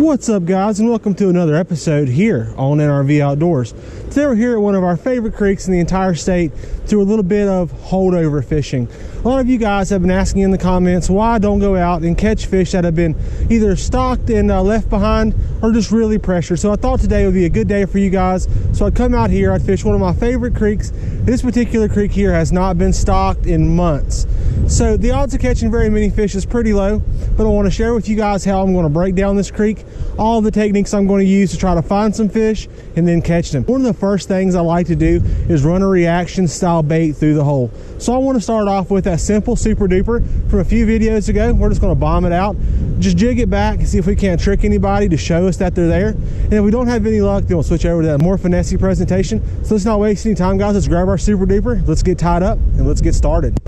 What's up, guys, and welcome to another episode here on NRV Outdoors. Today we're here at one of our favorite creeks in the entire state to a little bit of holdover fishing. A lot of you guys have been asking in the comments why I don't go out and catch fish that have been either stocked and left behind or just really pressured. So I thought today would be a good day for you guys. So I'd come out here, I'd fish one of my favorite creeks. This particular creek here has not been stocked in months. So the odds of catching very many fish is pretty low, but I want to share with you guys how I'm going to break down this creek, all the techniques I'm going to use to try to find some fish and then catch them. One of the first things I like to do is run a reaction style bait through the hole. So I want to start off with that simple Super Duper from a few videos ago. We're just going to bomb it out, just jig it back and see if we can't trick anybody to show us that they're there. And if we don't have any luck, then we'll switch over to that more finesse presentation. So let's not waste any time, guys. Let's grab our Super Duper, let's get tied up, and let's get started.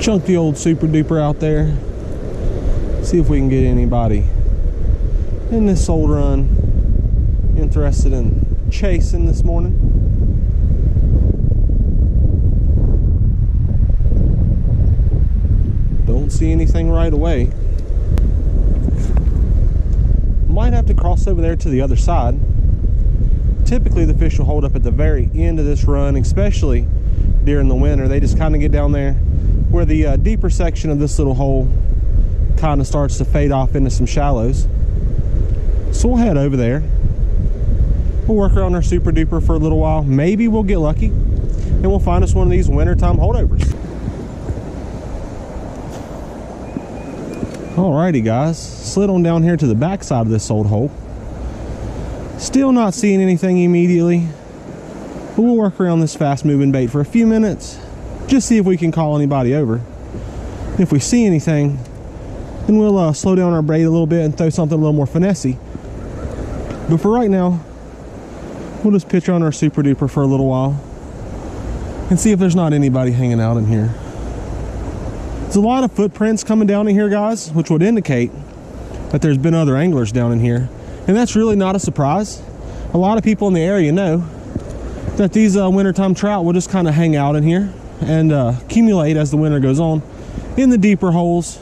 Chunk the old Super Duper out there. See if we can get anybody in this old run interested in chasing this morning. Don't see anything right away. Might have to cross over there to the other side. Typically the fish will hold up at the very end of this run, especially during the winter. They just kind of get down there where the deeper section of this little hole kind of starts to fade off into some shallows. So we'll head over there. We'll work around our Super Duper for a little while. Maybe we'll get lucky and we'll find us one of these wintertime holdovers. Alrighty, guys, slid on down here to the back side of this old hole. Still not seeing anything immediately, but we'll work around this fast moving bait for a few minutes, just see if we can call anybody over. If we see anything, then we'll slow down our bait a little bit and throw something a little more finessey. But for right now, we'll just pitch on our Super Duper for a little while and see if there's not anybody hanging out in here. There's a lot of footprints coming down in here, guys, which would indicate that there's been other anglers down in here. And that's really not a surprise. A lot of people in the area know that these wintertime trout will just kind of hang out in here and accumulate as the winter goes on in the deeper holes.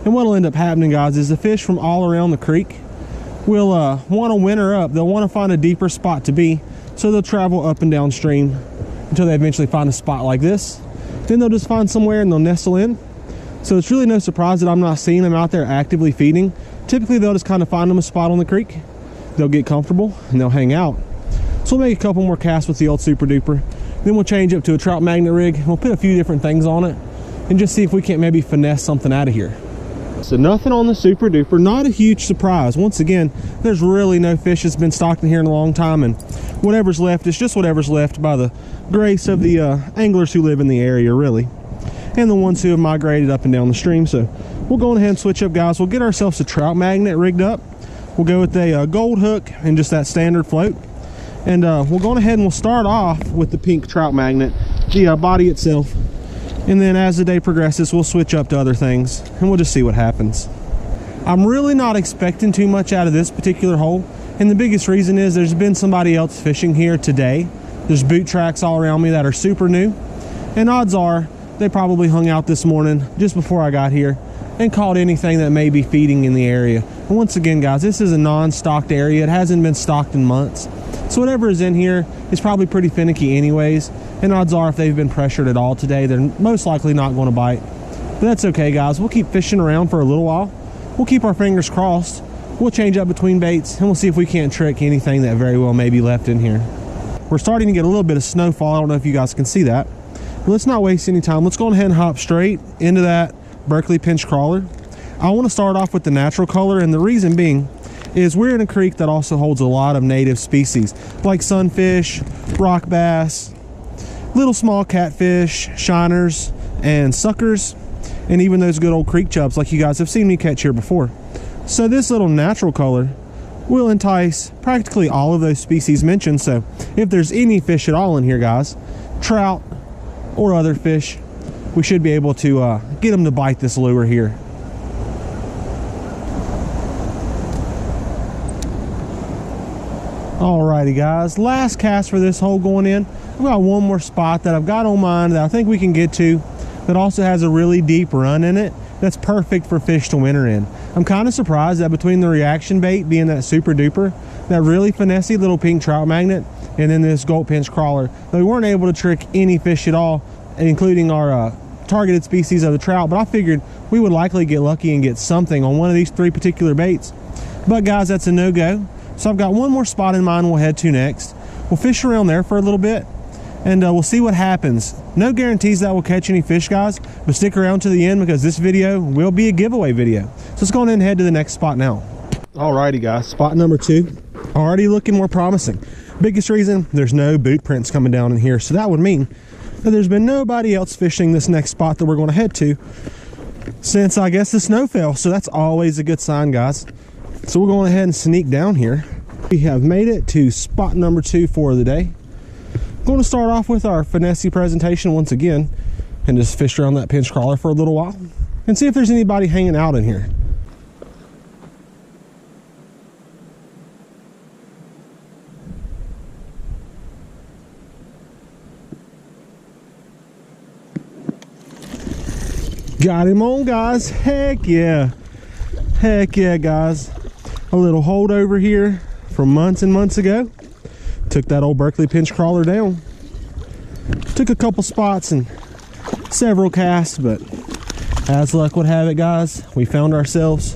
And what'll end up happening, guys, is the fish from all around the creek will want to winter up. They'll want to find a deeper spot to be, so they'll travel up and downstream until they eventually find a spot like this. Then they'll just find somewhere and they'll nestle in. So it's really no surprise that I'm not seeing them out there actively feeding. Typically they'll just kind of find them a spot on the creek, they'll get comfortable and they'll hang out. So we'll make a couple more casts with the old Super Duper, then we'll change up to a trout magnet rig. We'll put a few different things on it and just see if we can't maybe finesse something out of here. So nothing on the Super Duper, not a huge surprise. Once again, there's really no fish that's been stocked in here in a long time, and whatever's left is just whatever's left by the grace of the anglers who live in the area, really, and the ones who have migrated up and down the stream. So we'll go ahead and switch up, guys. We'll get ourselves a trout magnet rigged up. We'll go with a gold hook and just that standard float, and we'll go ahead and we'll start off with the pink trout magnet, the body itself. And then as the day progresses, we'll switch up to other things and we'll just see what happens. I'm really not expecting too much out of this particular hole, and the biggest reason is there's been somebody else fishing here today. There's boot tracks all around me that are super new, and odds are they probably hung out this morning just before I got here and caught anything that may be feeding in the area. And once again, guys, this is a non-stocked area. It hasn't been stocked in months, so whatever is in here is probably pretty finicky anyways. And odds are if they've been pressured at all today, they're most likely not going to bite. But that's okay, guys. We'll keep fishing around for a little while. We'll keep our fingers crossed. We'll change up between baits and we'll see if we can't trick anything that very well may be left in here. We're starting to get a little bit of snowfall. I don't know if you guys can see that. But let's not waste any time. Let's go ahead and hop straight into that Berkeley pinch crawler. I want to start off with the natural color, and the reason being is we're in a creek that also holds a lot of native species like sunfish, rock bass, little small catfish, shiners, and suckers, and even those good old creek chubs like you guys have seen me catch here before. So this little natural color will entice practically all of those species mentioned. So if there's any fish at all in here, guys, trout or other fish, we should be able to get them to bite this lure here. Alrighty, guys, last cast for this hole going in. I've got one more spot that I've got on mine that I think we can get to that also has a really deep run in it, that's perfect for fish to winter in. I'm kind of surprised that between the reaction bait being that Super Duper, that really finessey little pink trout magnet, and then this Gulp pinch crawler, that we weren't able to trick any fish at all, including our targeted species of the trout. But I figured we would likely get lucky and get something on one of these 3 particular baits. But guys, that's a no-go. So I've got one more spot in mind we'll head to next. We'll fish around there for a little bit, and we'll see what happens. No guarantees that we'll catch any fish, guys, but stick around to the end because this video will be a giveaway video. So let's go on and head to the next spot now. Alrighty guys, spot number 2, already looking more promising. Biggest reason, there's no boot prints coming down in here, so that would mean that there's been nobody else fishing this next spot that we're going to head to since, I guess, the snow fell. So that's always a good sign, guys. So we're going ahead and sneak down here. We have made it to spot number 2 for the day. Going to start off with our Finesse presentation once again and just fish around that pinch crawler for a little while and see if there's anybody hanging out in here. Got him on, guys. Heck yeah. Heck yeah, guys. A little holdover here from months and months ago. Took that old Berkeley pinch crawler down. Took a couple spots and several casts, but as luck would have it, guys, we found ourselves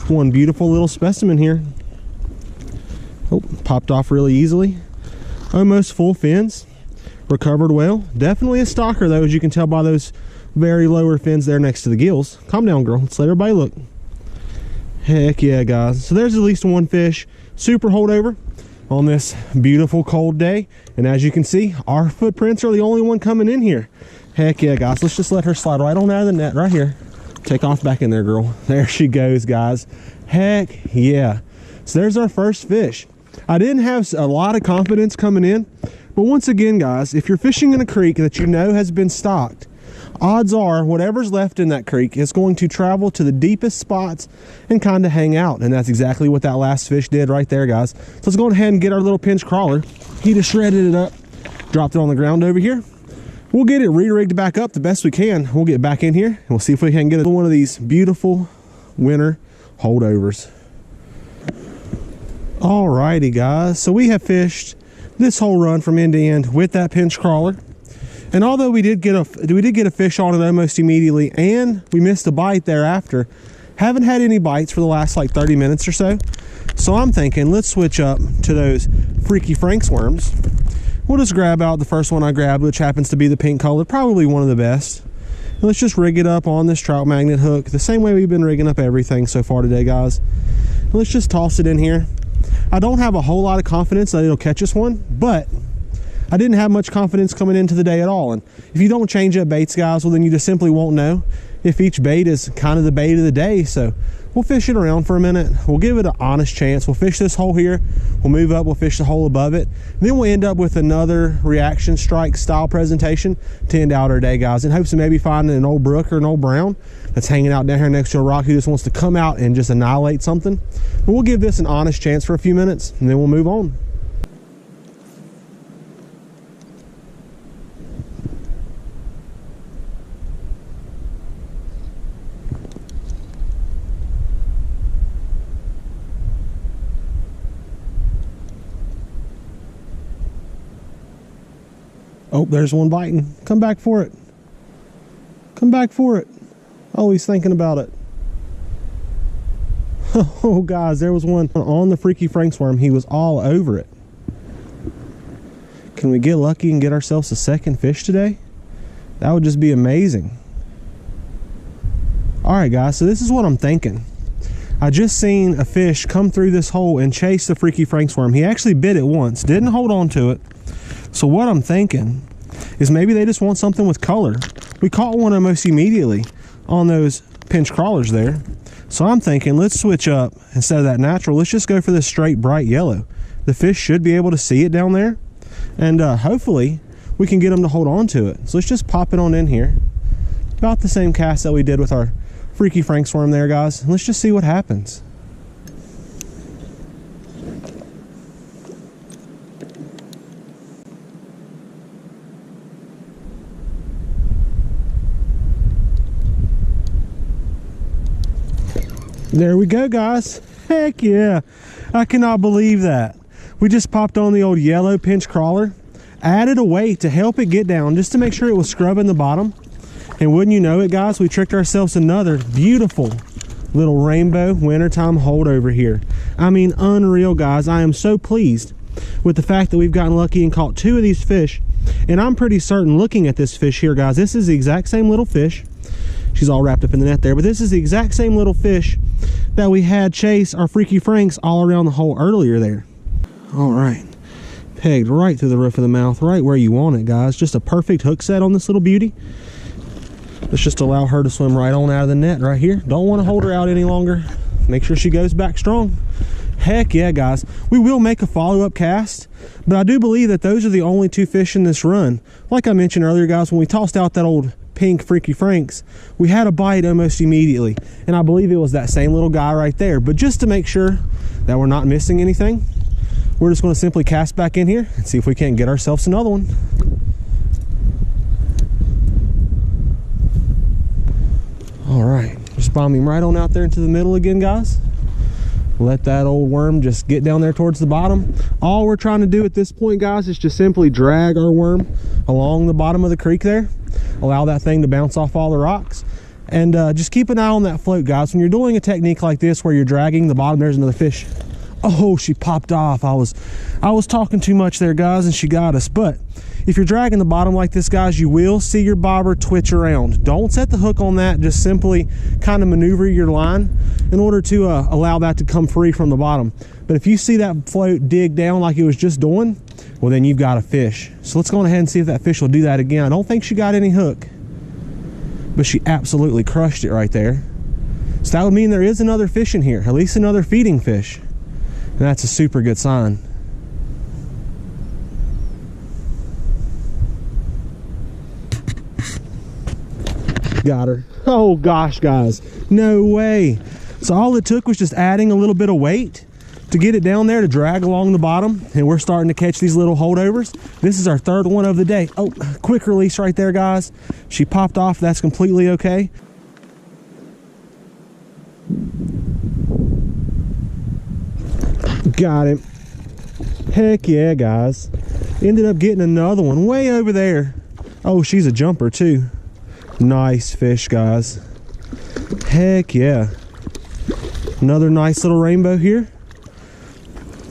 one beautiful little specimen here. Oh, popped off really easily. Almost full fins. Recovered well. Definitely a stalker though, as you can tell by those very lower fins there next to the gills. Calm down, girl. Let's let everybody look. Heck yeah, guys. So there's at least one fish. Super holdover on this beautiful cold day. And as you can see, our footprints are the only one coming in here. Heck yeah, guys. Let's just let her slide right on out of the net right here. Take off back in there, girl. There she goes, guys. Heck yeah. So there's our first fish. I didn't have a lot of confidence coming in, but once again, guys, if you're fishing in a creek that you know has been stocked, odds are whatever's left in that creek is going to travel to the deepest spots and kind of hang out. And that's exactly what that last fish did right there, guys. So let's go ahead and get our little pinch crawler. He just shredded it up, dropped it on the ground over here. We'll get it re-rigged back up the best we can. We'll get back in here and we'll see if we can get one of these beautiful winter holdovers. Alrighty, guys. So we have fished this whole run from end to end with that pinch crawler. And although we did get a fish on it almost immediately, and we missed a bite thereafter, haven't had any bites for the last like 30 minutes or so. So I'm thinking, let's switch up to those Freaky Frank's worms. We'll just grab out the first one I grabbed, which happens to be the pink color, probably one of the best. And let's just rig it up on this trout magnet hook, the same way we've been rigging up everything so far today, guys. And let's just toss it in here. I don't have a whole lot of confidence that it'll catch us one, but I didn't have much confidence coming into the day at all. And if you don't change up baits, guys, well, then you just simply won't know if each bait is kind of the bait of the day. So we'll fish it around for a minute. We'll give it an honest chance. We'll fish this hole here. We'll move up. We'll fish the hole above it. And then we'll end up with another reaction strike style presentation to end out our day, guys, in hopes of maybe finding an old brook or an old brown that's hanging out down here next to a rock who just wants to come out and just annihilate something. But we'll give this an honest chance for a few minutes and then we'll move on. Oh, there's one biting. Come back for it. Come back for it. Oh, he's thinking about it. Oh, guys, there was one on the Freaky Frank's worm. He was all over it. Can we get lucky and get ourselves a second fish today? That would just be amazing. All right, guys, so this is what I'm thinking. I just seen a fish come through this hole and chase the Freaky Frank's worm. He actually bit it once, didn't hold on to it. So what I'm thinking is maybe they just want something with color. We caught one almost immediately on those pinch crawlers there. So I'm thinking, let's switch up. Instead of that natural, let's just go for this straight bright yellow. The fish should be able to see it down there. And hopefully we can get them to hold on to it. So let's just pop it on in here. About the same cast that we did with our Freaky Frank's worm there, guys. Let's just see what happens. There we go, guys. Heck yeah. I cannot believe that. We just popped on the old yellow pinch crawler, added a weight to help it get down, just to make sure it was scrubbing the bottom. And wouldn't you know it, guys, we tricked ourselves another beautiful little rainbow wintertime holdover here. I mean, unreal, guys. I am so pleased with the fact that we've gotten lucky and caught 2 of these fish. And I'm pretty certain, looking at this fish here, guys, this is the exact same little fish. She's all wrapped up in the net there, but this is the exact same little fish that we had chase our Freaky Franks all around the hole earlier there. All right, pegged right through the roof of the mouth, right where you want it, guys. Just a perfect hook set on this little beauty. Let's just allow her to swim right on out of the net right here. Don't want to hold her out any longer. Make sure she goes back strong. Heck yeah, guys. We will make a follow-up cast, but I do believe that those are the only 2 fish in this run. Like I mentioned earlier, guys, when we tossed out that old pink Freaky Franks, we had a bite almost immediately, and I believe it was that same little guy right there. But just to make sure that we're not missing anything, we're just going to simply cast back in here and see if we can't get ourselves another one. All right, just bomb him right on out there into the middle again, guys. Let that old worm just get down there towards the bottom. All we're trying to do at this point, guys, is just simply drag our worm along the bottom of the creek there. Allow that thing to bounce off all the rocks. And just keep an eye on that float, guys. When you're doing a technique like this where you're dragging the bottom, there's another fish. Oh, she popped off. I was talking too much there, guys, and she got us. But if you're dragging the bottom like this, guys, you will see your bobber twitch around. Don't set the hook on that. Just simply kind of maneuver your line in order to allow that to come free from the bottom. But if you see that float dig down like it was just doing, well, then you've got a fish. So let's go ahead and see if that fish will do that again. I don't think she got any hook, but she absolutely crushed it right there. So that would mean there is another fish in here, at least another feeding fish. And that's a super good sign. Got her. Oh gosh, guys, no way. So all it took was just adding a little bit of weight to get it down there to drag along the bottom, and we're starting to catch these little holdovers. This is our 3rd one of the day. Oh, quick release right there, guys. She popped off. That's completely okay. Got him. Heck yeah, guys. Ended up getting another one way over there. Oh, she's a jumper too. Nice fish, guys. Heck yeah. Another nice little rainbow here.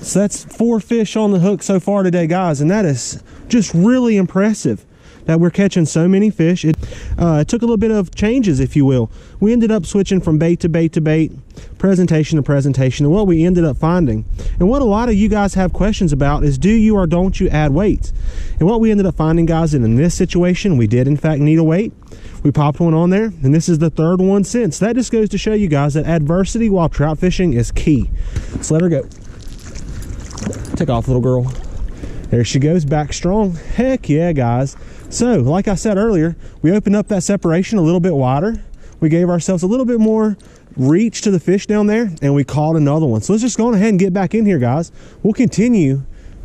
So that's 4 fish on the hook so far today, guys, and that is just really impressive that we're catching so many fish. It took a little bit of changes, if you will. We ended up switching from bait to bait to bait, presentation to presentation, and what we ended up finding, and what a lot of you guys have questions about, is do you or don't you add weights? And what we ended up finding, guys, in this situation, we did in fact need a weight. We popped one on there, and this is the 3rd one since. That just goes to show you guys that adversity while trout fishing is key. So let her go. Take off, little girl. There she goes, back strong. Heck yeah, guys. So like I said earlier, we opened up that separation a little bit wider. We gave ourselves a little bit more reach to the fish down there, and we caught another one. So let's just go ahead and get back in here, guys. We'll continue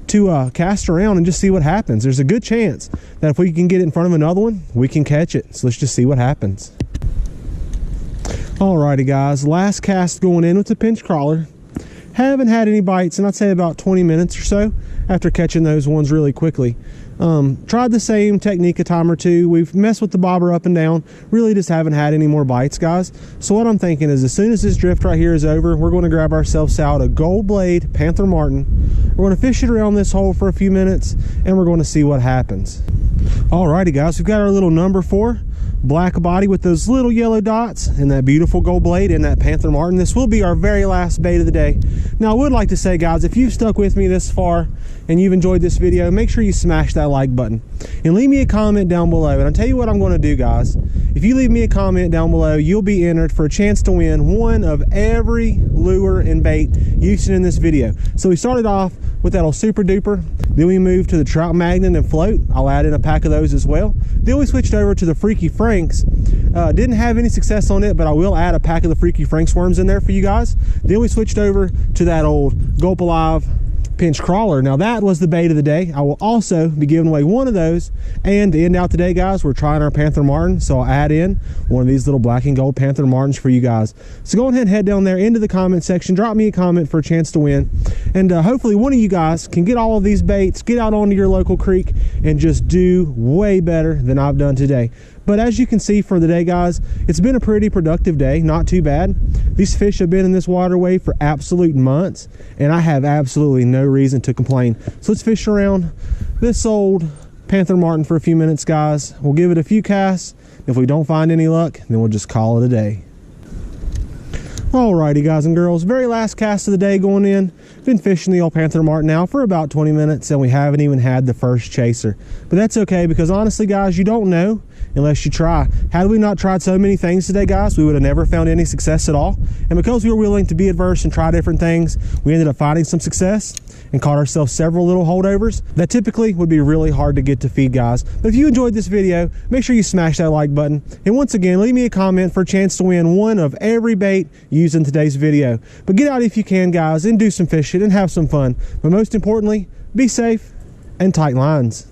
to cast around and just see what happens. There's a good chance that if we can get it in front of another one, we can catch it. So let's just see what happens. Alrighty, guys, last cast going in with the pinch crawler. Haven't had any bites in, I'd say, about 20 minutes or so after catching those ones really quickly. Tried the same technique a time or two. We've messed with the bobber up and down, really just haven't had any more bites, guys. So what I'm thinking is, as soon as this drift right here is over, we're going to grab ourselves out a gold blade Panther Martin. We're going to fish it around this hole for a few minutes, and we're going to see what happens. Alrighty, guys, we've got our little number 4 black body with those little yellow dots and that beautiful gold blade and that Panther Martin. This will be our very last bait of the day. Now, I would like to say, guys, if you've stuck with me this far and you've enjoyed this video, make sure you smash that like button and leave me a comment down below. And I'll tell you what I'm going to do, guys. If you leave me a comment down below, you'll be entered for a chance to win one of every lure and bait used in this video. So we started off with that old Super Duper. Then we moved to the Trout Magnet and Float. I'll add in a pack of those as well. Then we switched over to the Freaky Franks. Didn't have any success on it, but I will add a pack of the Freaky Franks worms in there for you guys. Then we switched over to that old Gulp Alive pinch crawler. Now that was the bait of the day. I will also be giving away one of those. And to end out today, guys, we're trying our Panther Martin, so I'll add in one of these little black and gold Panther Martins for you guys. So go ahead and head down there into the comment section, drop me a comment for a chance to win, and hopefully one of you guys can get all of these baits, get out onto your local creek, and just do way better than I've done today. But as you can see for the day, guys, it's been a pretty productive day, not too bad. These fish have been in this waterway for absolute months, and I have absolutely no reason to complain. So let's fish around this old Panther Martin for a few minutes, guys. We'll give it a few casts. If we don't find any luck, then we'll just call it a day. Alrighty, guys and girls, very last cast of the day going in. Been fishing the old Panther Martin now for about 20 minutes, and we haven't even had the first chaser. But that's okay, because honestly, guys, you don't know unless you try. Had we not tried so many things today, guys, we would have never found any success at all. And because we were willing to be adverse and try different things, we ended up finding some success and caught ourselves several little holdovers that typically would be really hard to get to feed, guys. But if you enjoyed this video, make sure you smash that like button. And once again, leave me a comment for a chance to win one of every bait used in today's video. But get out if you can, guys, and do some fishing and have some fun. But most importantly, be safe and tight lines.